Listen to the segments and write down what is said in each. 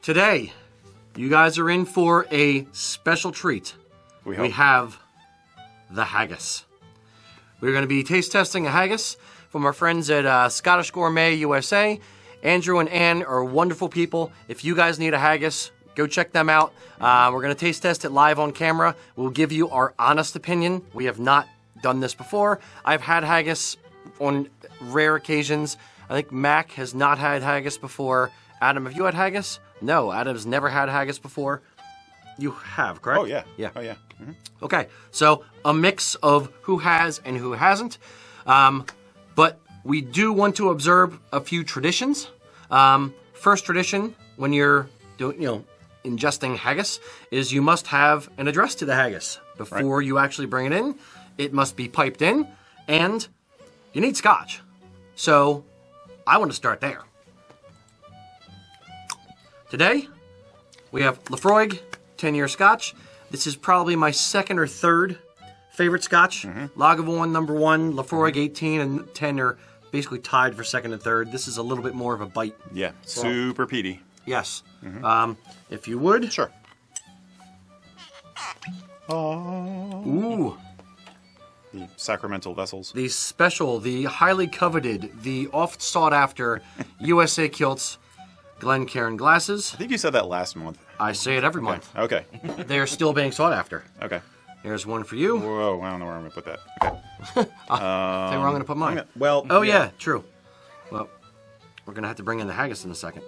Today, you guys are in for a special treat. We have the haggis. We're going to be taste testing a haggis from our friends at Scottish Gourmet USA. Andrew and Ann are wonderful people. If you guys need a haggis, go check them out. We're going to taste test it live on camera. We'll give you our honest opinion. We have not done this before. I've had haggis on rare occasions. I think Mac has not had haggis before. Adam, have you had haggis? No, Adam's never had haggis before. You have, correct? Oh, yeah. Yeah. Oh, yeah. Mm-hmm. Okay, so a mix of who has and who hasn't. But we do want to observe a few traditions. First tradition, when you're doing, ingesting haggis, is you must have an address to the haggis before you actually bring it in. It must be piped in, and you need scotch. So I want to start there. Today, we have Laphroaig 10-year scotch. This is probably my second or third favorite scotch. Lagavulin, number 1, Laphroaig 18 and 10 are basically tied for second and third. This is a little bit more of a bite. Yeah, super peaty. Yes. If you would. Sure. Ooh. The sacramental vessels. The special, the highly coveted, the oft sought after USA Kilts Glencairn glasses. I think you said that last month. I say it every month. Okay. They are still being sought after. Okay. Here's one for you. Whoa, I don't know where I'm going to put that. Okay. Think where I'm going to put mine. Well. Yeah, true. Well, we're going to have to bring in the haggis in a second.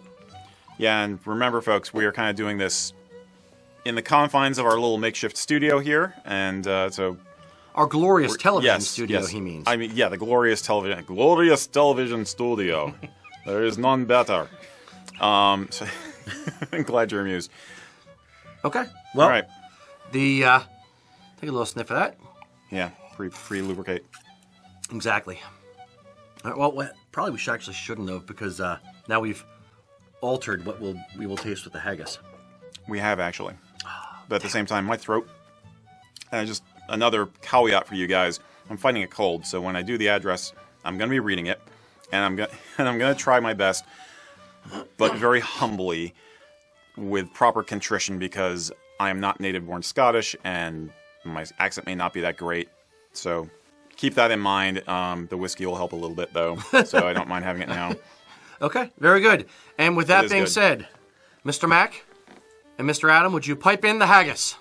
Yeah, and remember, folks, we are kind of doing this in the confines of our little makeshift studio here, and so... Our glorious television studio, he means. I mean, yeah, the glorious television studio. There is none better. So I'm glad you're amused. Okay. Well, all right. Take a little sniff of that. Yeah, pre-lubricate. Exactly. All right, well, probably we actually shouldn't have, because now we've altered what we will taste with the haggis. We have, actually. But at the same time, my throat, and just another caveat for you guys, I'm fighting a cold, so when I do the address, I'm going to be reading it, and I'm going to try my best, but very humbly, with proper contrition, because I am not native-born Scottish, and my accent may not be that great. So keep that in mind. The whiskey will help a little bit, though, so I don't mind having it now. Okay, very good. And with that being said, Mr. Mac and Mr. Adam, would you pipe in the haggis?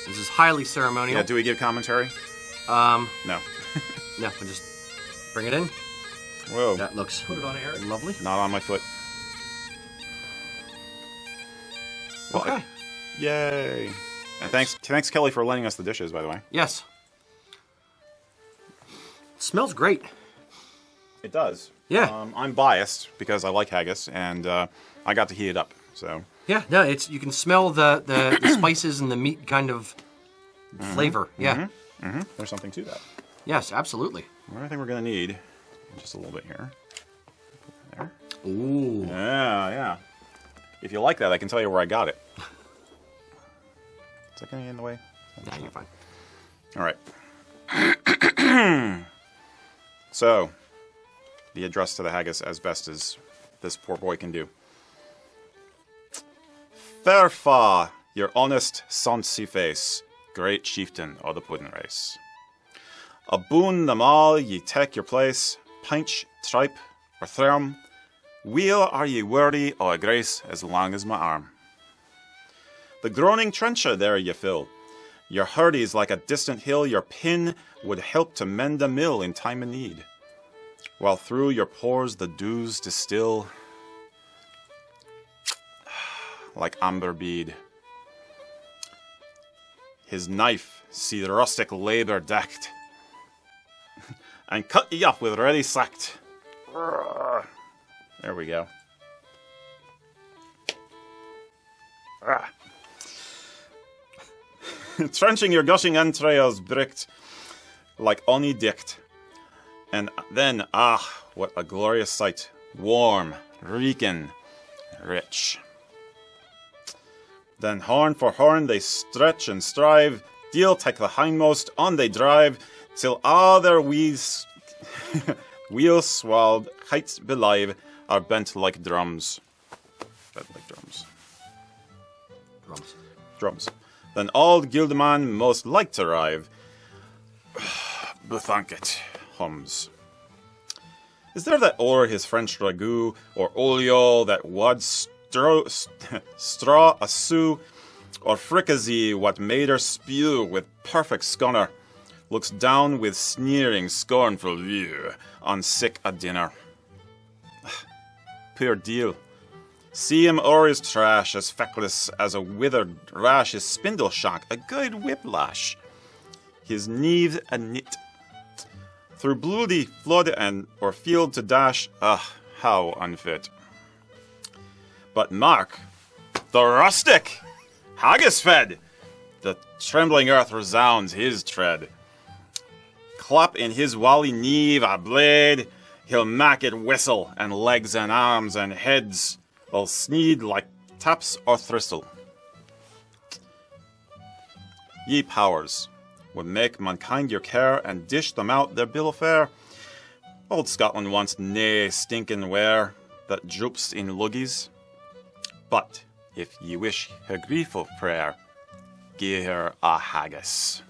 This is highly ceremonial. Yeah, do we give commentary? No. No, we'll just bring it in. Whoa. That looks Put it on air. lovely. Not on my foot. Well, Okay. Yay. And thanks, Kelly, for lending us the dishes, by the way. Yes. It smells great. It does. Yeah. I'm biased because I like haggis, and I got to heat it up, so... Yeah, no, you can smell the spices and the meat kind of flavor. Yeah. There's something to that. Yes, absolutely. What I think we're going to need, just a little bit here. There. Ooh. Yeah. If you like that, I can tell you where I got it. Is that going to get in the way? Nah, you're fine. All right. So, the address to the haggis as best as this poor boy can do. Fair fa, your honest sonsy face, great chieftain of the puddin' race. Aboon them all ye take your place, pinch, tripe, or thrm, weel are ye worthy o' a grace as long as my arm. The groaning trencher there ye fill, your hurdy's like a distant hill, your pin would help to mend a mill in time of need, while through your pores the dews distill, like amber bead. His knife see the rustic labour decked, and cut ye up with ready sacked. There we go. Trenching your gushing entrails bricked, like ony dict. And then, what a glorious sight, warm, reeking, rich. Then horn for horn they stretch and strive, deal take the hindmost, on they drive, till all their wheels swelled, heights belive, are bent like drums. Bent like drums. Drums. Then all guilderman most like to rive. Bethunket, hums. Is there that o'er his French ragout, or olio that wad straw a sou, or fricassee what made her spew with perfect scunner, looks down with sneering, scornful view on sick a dinner. Poor deal. See him o'er his trash, as feckless as a withered rash, his spindle shock, a good whiplash, his knees a knit. Through bloody flood and or field to dash, how unfit. But mark, the rustic, Haggis fed, the trembling earth resounds his tread. Clap in his wally knee a blade, he'll mak it whistle, and legs and arms and heads will sneed like taps or thistle. Ye powers, would make mankind your care, and dish them out their bill of fare. Old Scotland wants nae stinking ware that droops in luggies. But if ye wish her grief of prayer, gie her a haggis.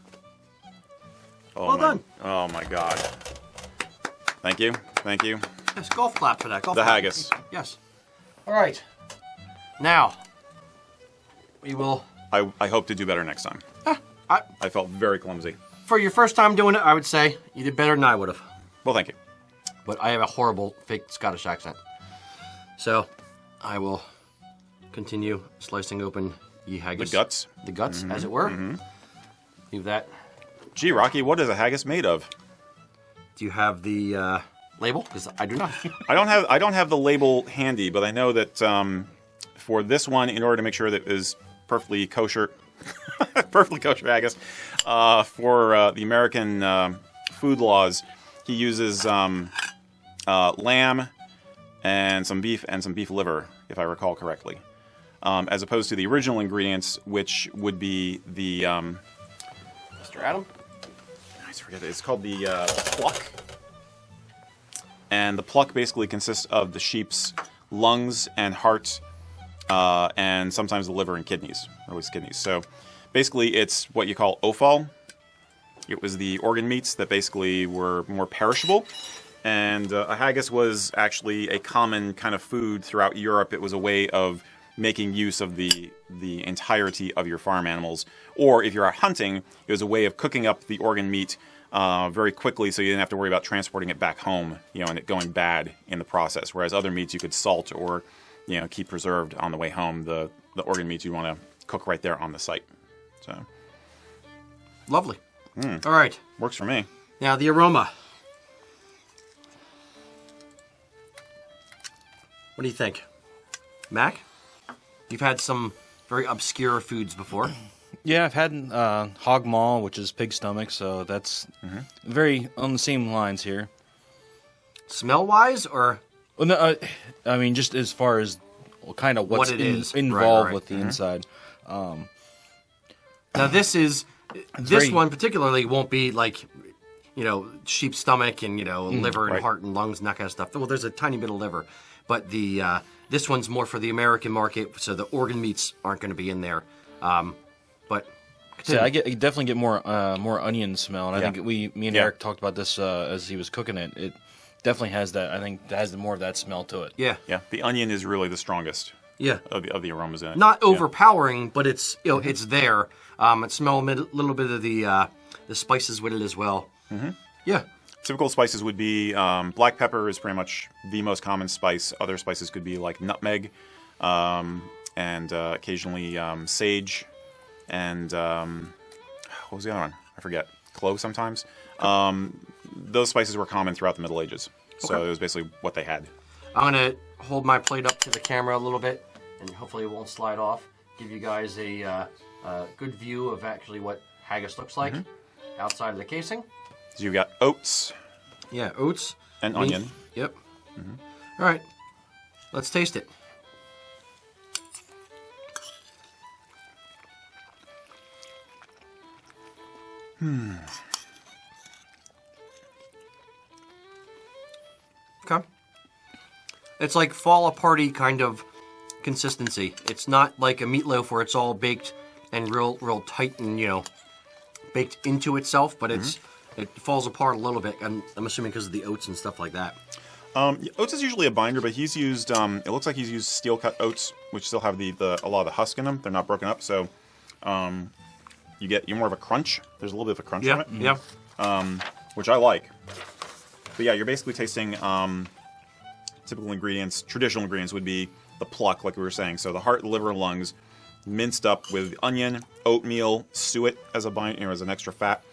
Well done. Oh my God. Thank you. Yes, golf clap for that. The haggis. Yes. All right. Now, we will... I hope to do better next time. I felt very clumsy. For your first time doing it, I would say you did better than I would have. Well, thank you. But I have a horrible fake Scottish accent. So, I will continue slicing open ye haggis. The guts. The guts, as it were. Mm-hmm. Leave that. Gee, Rocky, what is a haggis made of? Do you have the label? Because I do not. I don't have the label handy, but I know that for this one, in order to make sure that it is perfectly kosher, perfectly kosher haggis, for the American food laws, he uses lamb and some beef liver, if I recall correctly, as opposed to the original ingredients, which would be the Mr. Adam? I forget it. It's called the pluck. And the pluck basically consists of the sheep's lungs and heart, and sometimes the liver and kidneys, or at least kidneys. So basically it's what you call offal. It was the organ meats that basically were more perishable. And a haggis was actually a common kind of food throughout Europe. It was a way of making use of the entirety of your farm animals. Or if you're out hunting, it was a way of cooking up the organ meat very quickly, so you didn't have to worry about transporting it back home, and it going bad in the process. Whereas other meats you could salt or, keep preserved on the way home. The organ meats you want to cook right there on the site. So, lovely. All right. Works for me. Now the aroma. What do you think, Mac? You've had some very obscure foods before. Yeah, I've had hog maw, which is pig stomach, so that's very on the same lines here. Smell-wise, or? Well, no, I mean, just as far as kind of what's what it is. involved right. with the inside. Now this one particularly won't be like, sheep's stomach and, liver and heart and lungs and that kind of stuff. Well, there's a tiny bit of liver. But this one's more for the American market, so the organ meats aren't going to be in there. But so I definitely get more onion smell, and I think me and Eric talked about this as he was cooking it. It definitely has that. I think it has more of that smell to it. Yeah. The onion is really the strongest. Yeah. Of the aromas in it. Not overpowering, but it's it's there. It smells a little bit of the spices with it as well. Mm-hmm. Yeah. Typical spices would be black pepper is pretty much the most common spice. Other spices could be like nutmeg, and occasionally sage, and what was the other one? I forget. Clove sometimes. Those spices were common throughout the Middle Ages, so it was basically what they had. I'm gonna hold my plate up to the camera a little bit, and hopefully it won't slide off. Give you guys a good view of actually what haggis looks like outside of the casing. So you've got oats. Yeah, oats. And onion. Yep. All right. Let's taste it. Okay. It's like fall aparty kind of consistency. It's not like a meatloaf where it's all baked and real tight and, baked into itself, but it falls apart a little bit. I'm assuming because of the oats and stuff like that. Oats is usually a binder, but he's used. It looks like he's used steel cut oats, which still have a lot of the husk in them. They're not broken up, so you're more of a crunch. There's a little bit of a crunch on it. Yeah. Which I like. But yeah, you're basically tasting typical ingredients. Traditional ingredients would be the pluck, like we were saying. So the heart, liver, and lungs, minced up with onion, oatmeal, suet as as an extra fat,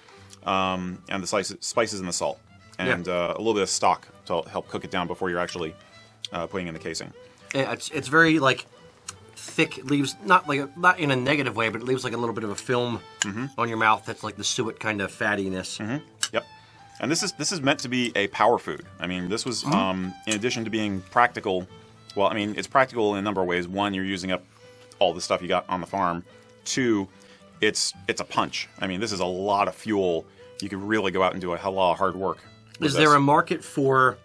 and the spices and the salt, and a little bit of stock to help cook it down before you're actually putting in the casing. It's very thick. It leaves not in a negative way, but it leaves like a little bit of a film on your mouth. That's like the suet kind of fattiness. Yep. And this is meant to be a power food. I mean, this was in addition to being practical. Well, I mean, it's practical in a number of ways. One, you're using up all the stuff you got on the farm. Two, it's a punch. I mean, this is a lot of fuel. You could really go out and do a lot of hard work. Is there a market for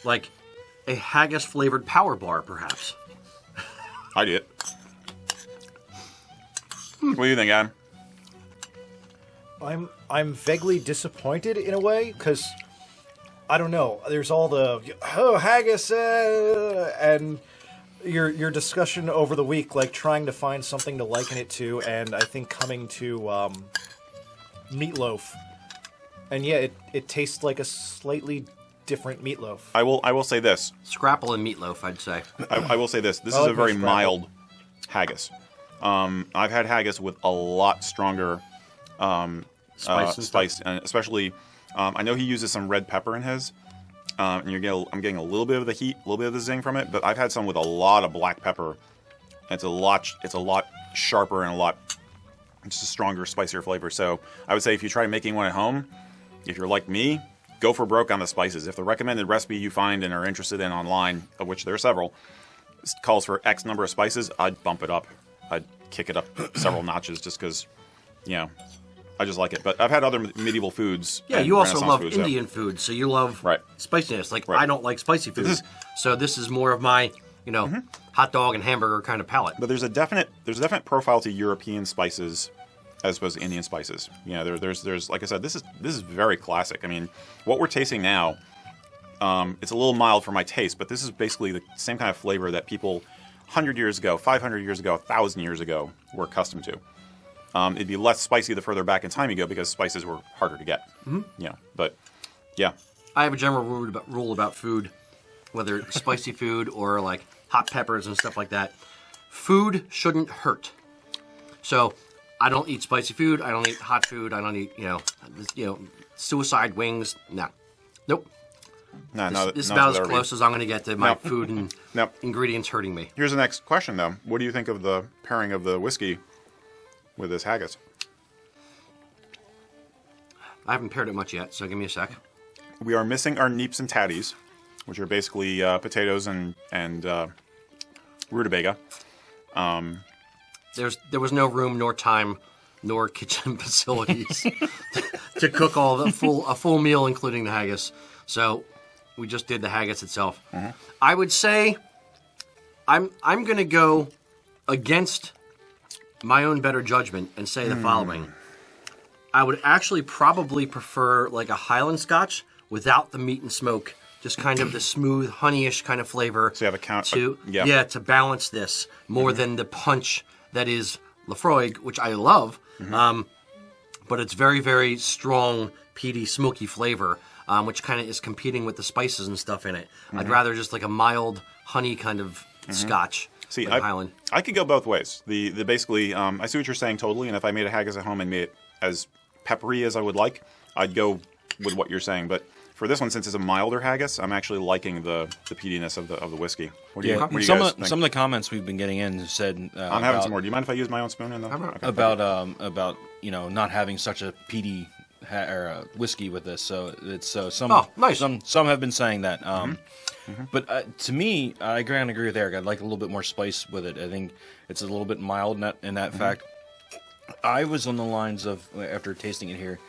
like a haggis flavored power bar, perhaps? I did. What do you think, Adam? I'm vaguely disappointed in a way because I don't know. There's all the haggis and your discussion over the week, like trying to find something to liken it to, and I think coming to meatloaf, and yeah, it tastes like a slightly different meatloaf. I will say this. Scrapple and meatloaf, I'd say. I will say this. This is a very mild haggis. I've had haggis with a lot stronger spice, and especially I know he uses some red pepper in his. And I'm getting a little bit of the heat, a little bit of the zing from it, but I've had some with a lot of black pepper. It's a lot sharper and just a stronger, spicier flavor. So I would say if you try making one at home, if you're like me, go for broke on the spices. If the recommended recipe you find and are interested in online, of which there are several, calls for X number of spices, I'd bump it up. I'd kick it up several notches just because, I just like it. But I've had other medieval foods. Yeah, you also love Indian food, so you love spiciness. I don't like spicy food, so this is more of my, hot dog and hamburger kind of palate. But there's a definite profile to European spices as opposed to Indian spices. There's like I said, this is very classic. I mean, what we're tasting now, it's a little mild for my taste, but this is basically the same kind of flavor that people 100 years ago, 500 years ago, 1,000 years ago were accustomed to. It'd be less spicy the further back in time you go because spices were harder to get. But yeah. I have a general rule about food, whether it's spicy food or like hot peppers and stuff like that. Food shouldn't hurt. So I don't eat spicy food. I don't eat hot food. I don't eat suicide wings. No, nope. This is about as close as I'm going to get to my food and ingredients hurting me. Here's the next question, though. What do you think of the pairing of the whiskey with this haggis? I haven't paired it much yet, so give me a sec. We are missing our neeps and tatties, which are basically potatoes and rutabaga. There was no room, nor time, nor kitchen facilities to cook a full meal, including the haggis. So we just did the haggis itself. I would say I'm going to go against my own better judgment and say the following. I would actually probably prefer like a Highland Scotch without the meat and smoke, just kind of the smooth, honeyish kind of flavor. So you have a count to balance this more than the punch that is Laphroaig, which I love, but it's very, very strong, peaty, smoky flavor, which kind of is competing with the spices and stuff in it. I'd rather just like a mild honey kind of Scotch. See, Highland. I could go both ways. The basically, I see what you're saying totally, and if I made a haggis at home and made it as peppery as I would like, I'd go with what you're saying. But for this one, since it's a milder haggis, I'm actually liking the peatiness of the whiskey. What do you guys think? Some of the comments we've been getting in said I'm having some more. Do you mind if I use my own spoon in the about not having such a peaty whiskey with this? So it's some nice. Some have been saying that. But to me, I kind of agree with Eric. I'd like a little bit more spice with it. I think it's a little bit mild in that fact. I was on the lines of, after tasting it here,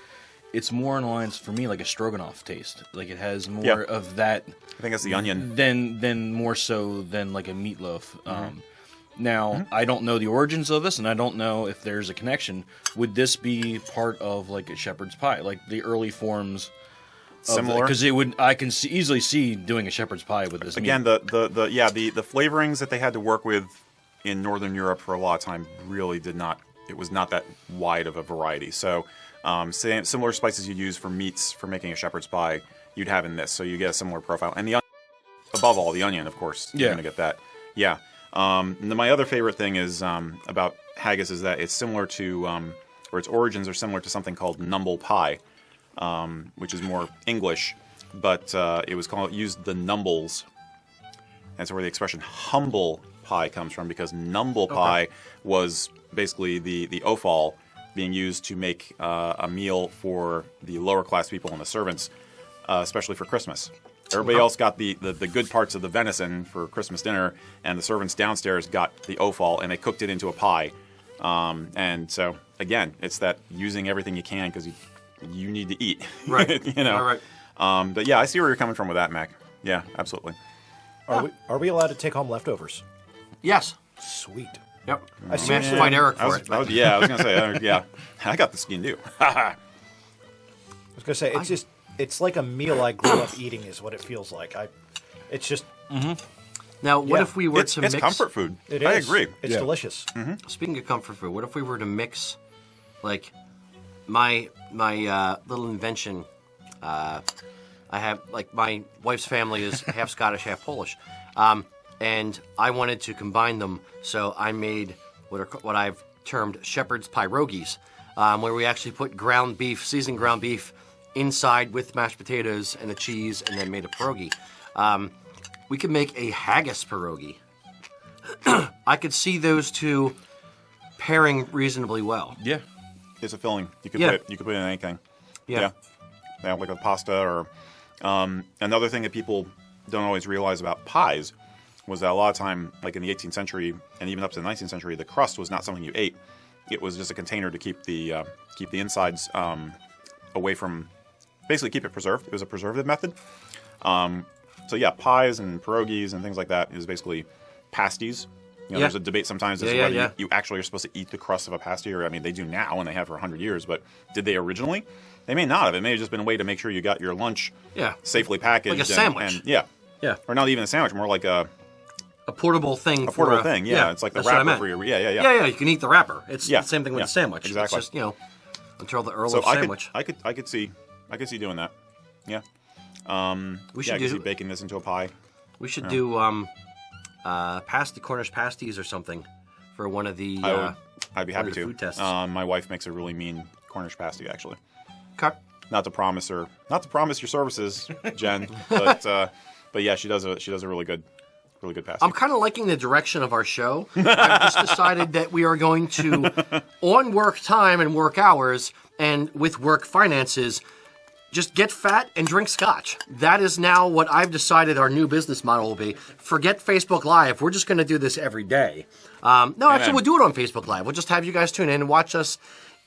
it's more in lines for me like a stroganoff taste. Like it has more of that. I think it's the onion. Than more so than like a meatloaf. Now I don't know the origins of this, and I don't know if there's a connection. Would this be part of like a shepherd's pie, like the early forms? Similar, because I can easily see doing a shepherd's pie with this. Again, meat. the flavorings that they had to work with in Northern Europe for a lot of time really did not. It was not that wide of a variety. So, similar spices you'd use for meats for making a shepherd's pie, you'd have in this. So you get a similar profile, and above all, the onion, of course. You're gonna get that. Yeah. My other favorite thing is about haggis is that it's similar to, or its origins are similar to something called numble pie. Which is more English, but it was used the numbles. That's where the expression humble pie comes from, because numble pie was basically the offal being used to make a meal for the lower class people and the servants, especially for Christmas. Everybody else got the good parts of the venison for Christmas dinner, and the servants downstairs got the offal, and they cooked it into a pie. And so, again, it's that using everything you can because you need to eat, right? You know, right. But yeah, I see where you're coming from with that, Mac. Yeah, absolutely. Are we allowed to take home leftovers? Yes. Sweet. Yep. I We have to find Eric for it. I was gonna say, yeah, I got the skin too. I was gonna say it's like a meal I grew up eating is what it feels like. It's just. Now, what if we were to mix? It's comfort food. It is. I agree. It's delicious. Speaking of comfort food, what if we were to mix, like, my little invention? I have, like, my wife's family is half Scottish, half Polish, and I wanted to combine them, so I made what I've termed shepherd's pierogies, where we actually put ground beef, seasoned ground beef, inside with mashed potatoes and a cheese, and then made a pierogi. We could make a haggis pierogi. I could see those two pairing reasonably well. Yeah. It's a filling. You could put it in anything. Yeah. Yeah, like a pasta or another thing that people don't always realize about pies was that a lot of time, like in the 18th century and even up to the 19th century, the crust was not something you ate. It was just a container to keep the insides away from, basically keep it preserved. It was a preservative method. So yeah, pies and pierogies and things like that is basically pasties. You know, there's a debate sometimes as to whether you actually are supposed to eat the crust of a pasty, or I mean, they do now and they have for 100 years, but did they originally? They may not have. It may have just been a way to make sure you got your lunch safely packaged. Like a sandwich. And, yeah. Or not even a sandwich, more like a portable thing. Yeah. It's like the wrapper for your. Yeah. You can eat the wrapper. It's the same thing with the sandwich. Exactly. It's just until the Earl of sandwich. I could see doing that. Yeah. We should do baking this into a pie. We should do Cornish pasties or something for one of the. I'd be happy to. Food tests. My wife makes a really mean Cornish pasty, actually. Okay. Not to promise your services, Jen, but yeah, she does a really good pasty. I'm kind of liking the direction of our show. I've just decided that we are going to, on work time and work hours, and with work finances, just get fat and drink scotch. That is now what I've decided our new business model will be. Forget Facebook Live. We're just going to do this every day. Actually, we'll do it on Facebook Live. We'll just have you guys tune in and watch us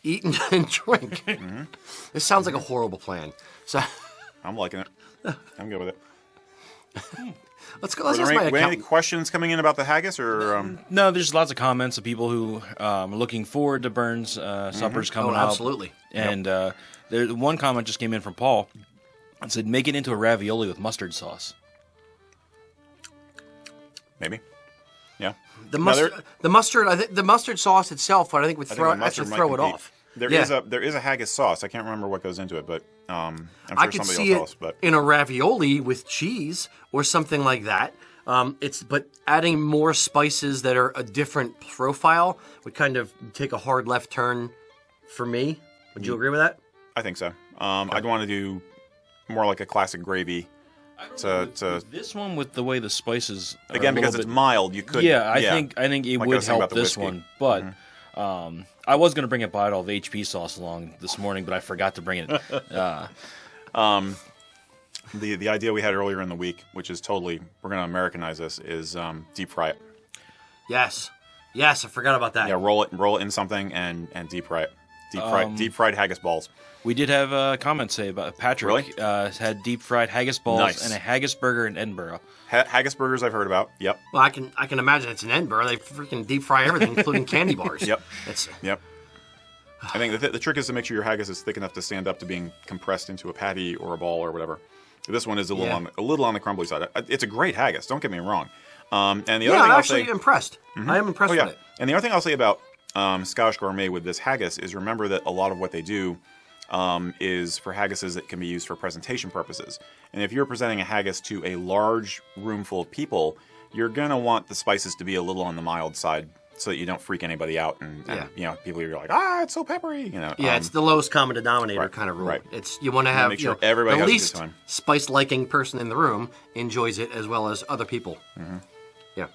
eat and drink. Mm-hmm. This sounds like a horrible plan. So I'm liking it. I'm good with it. Let's go. Let's ask my accountant. Any questions coming in about the haggis, or No, there's lots of comments of people who are looking forward to Burns' suppers coming up. Absolutely. And there, one comment just came in from Paul and said, "Make it into a ravioli with mustard sauce." Maybe. Yeah. The mustard. I think the mustard sauce itself, I think would throw it off. There is a haggis sauce. I can't remember what goes into it, but I'm sure I could somebody see will tell us. But in a ravioli with cheese or something like that. But adding more spices that are a different profile would kind of take a hard left turn for me. Would you agree with that? I think so. I'd want to do more like a classic gravy. This one with the way the spices are again, because it's mild, you could. Yeah, I think it would help this one, but. I was going to bring a bottle of HP sauce along this morning, but I forgot to bring it. The idea we had earlier in the week, which is totally, we're going to Americanize this, is deep fry it. Yes, I forgot about that. Yeah, roll it in something and deep fry it. Deep fried haggis balls. We did have a comment say about Patrick. Really? Had deep fried haggis balls Nice. and a haggis burger in Edinburgh. Haggis burgers I've heard about. Yep. Well, I can imagine it's in Edinburgh. They freaking deep fry everything, including candy bars. Yep. Yep. I think the trick is to make sure your haggis is thick enough to stand up to being compressed into a patty or a ball or whatever. This one is a little on the crumbly side. It's a great haggis. Don't get me wrong. And the other thing I'm I'll actually say, impressed. I am impressed with it. And the other thing I'll say about Scottish Gourmet with this haggis is remember that a lot of what they do is for haggises that can be used for presentation purposes. And if you're presenting a haggis to a large room full of people, you're going to want the spices to be a little on the mild side so that you don't freak anybody out and people are like, it's so peppery. It's the lowest common denominator kind of rule. Right. It's you want to have make sure everybody the has a good least time. spice-liking person in the room enjoys it as well as other people. Mm-hmm. Yeah.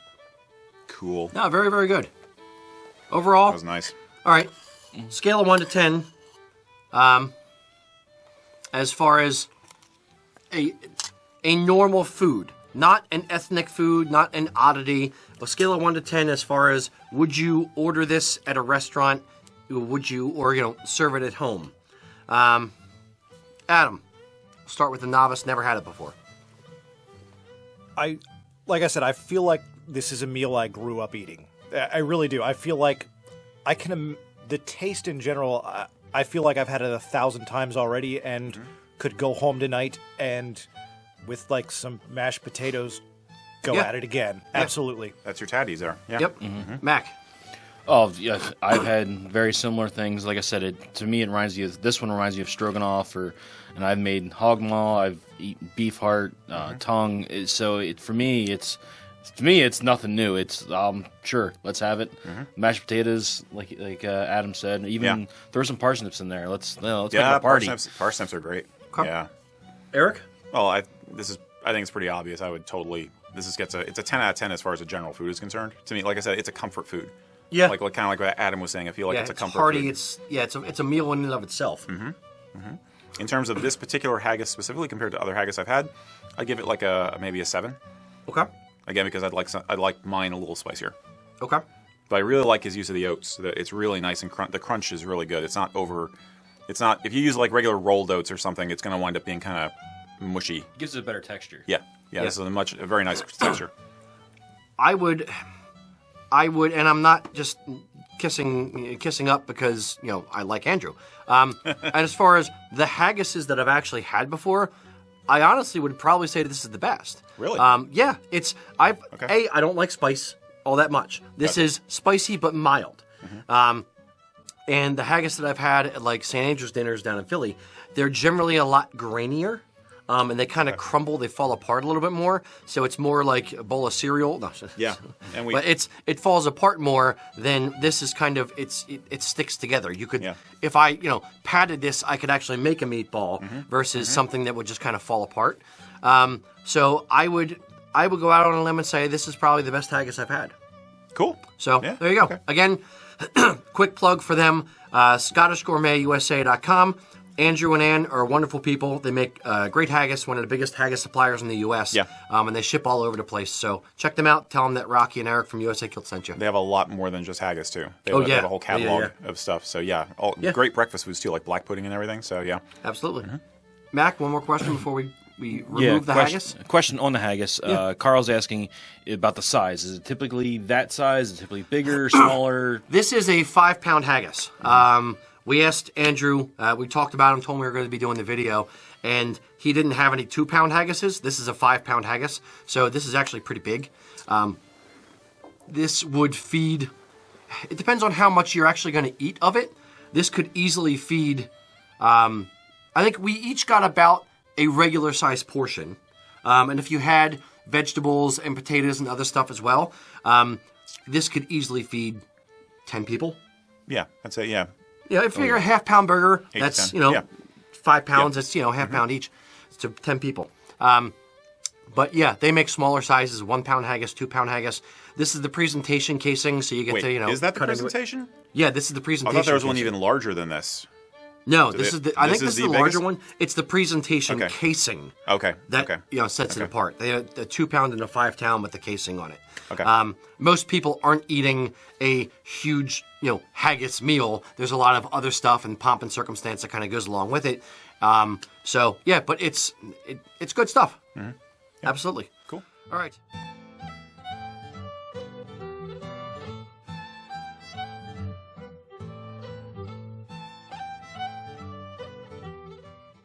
Cool. No, very, very good. Overall, That was nice. all right. Scale of 1 to 10. As far as a normal food, not an ethnic food, not an oddity. A scale of 1 to 10 as far as would you order this at a restaurant? Would you, or serve it at home? Adam, start with the novice. Never had it before. Like I said, I feel like this is a meal I grew up eating. I really do. I feel like the taste in general, I feel like I've had it 1,000 times already and could go home tonight and with like some mashed potatoes go at it again. Yeah. Absolutely. That's your tatties there. Yeah. Yep. Mac. Oh, yeah, I've had very similar things. Like I said, this one reminds you of stroganoff, and I've made hog maw, I've eaten beef heart, tongue. For me, it's nothing new. It's sure, let's have it. Mashed potatoes, like Adam said. Even throw some parsnips in there. Let's make it a party. Parsnips are great. Okay. Yeah. Eric. Well, I think it's pretty obvious. It's a 10 out of 10 as far as a general food is concerned. To me, like I said, it's a comfort food. Yeah. Kind of like what Adam was saying. I feel like it's a comfort hearty. food. It's a meal in and of itself. In terms of this particular haggis specifically compared to other haggis I've had, I'd give it like maybe a 7. Okay. Again, because I'd like mine a little spicier. Okay. But I really like his use of the oats. It's really nice and the crunch is really good. It's not if you use like regular rolled oats or something, it's going to wind up being kind of mushy. Gives it a better texture. Yeah. This is a very nice texture. I would, and I'm not just kissing up because I like Andrew. And as far as the haggises that I've actually had before, I honestly would probably say this is the best. Really? Yeah. I don't like spice all that much. This is spicy but mild. And the haggis that I've had at like St. Andrew's dinners down in Philly, they're generally a lot grainier. And they kind of crumble, they fall apart a little bit more. So it's more like a bowl of cereal. No. Yeah. But it falls apart more than this is kind of, it sticks together. You could, if I, patted this, I could actually make a meatball versus something that would just kind of fall apart. So I would go out on a limb and say this is probably the best haggis I've had. Cool. So there you go. Okay. Again, quick plug for them, ScottishGourmetUSA.com. Andrew and Ann are wonderful people. They make great haggis, one of the biggest haggis suppliers in the U.S. Yeah. And they ship all over the place. So check them out. Tell them that Rocky and Eric from USA Kilt sent you. They have a lot more than just haggis, too. They have a whole catalog of stuff. So, great breakfast foods, too, like black pudding and everything. So, yeah. Absolutely. Mac, one more question before we remove the haggis? Question on the haggis. Carl's asking about the size. Is it typically that size? Is it typically bigger, smaller? This is a 5-pound haggis. We asked Andrew, we talked about him, told him we were going to be doing the video, and he didn't have any 2-pound haggises. This is a 5-pound haggis, so this is actually pretty big. This would feed, it depends on how much you're actually going to eat of it. This could easily feed, I think we each got about a regular size portion. And if you had vegetables and potatoes and other stuff as well, this could easily feed 10 people. Yeah, I'd say, yeah. Yeah, if you're a half-pound burger, 8 that's, to 10. 5 pounds. That's, half pound each. It's to 10 people. But, yeah, they make smaller sizes, 1-pound haggis, 2-pound haggis. This is the presentation casing, so you get to, is that the cut into it. presentation? Yeah, this is the presentation I thought there was one casing. even larger than this. No, this is the. I think this is the larger biggest? one. It's the presentation Okay. casing Okay. that okay. sets it Okay. apart. They have a 2 pound and a 5 pound with the casing on it. Okay. Most people aren't eating a huge haggis meal. There's a lot of other stuff and pomp and circumstance that kind of goes along with it. So yeah, but it's good stuff. Mm-hmm. Absolutely. Cool. All right.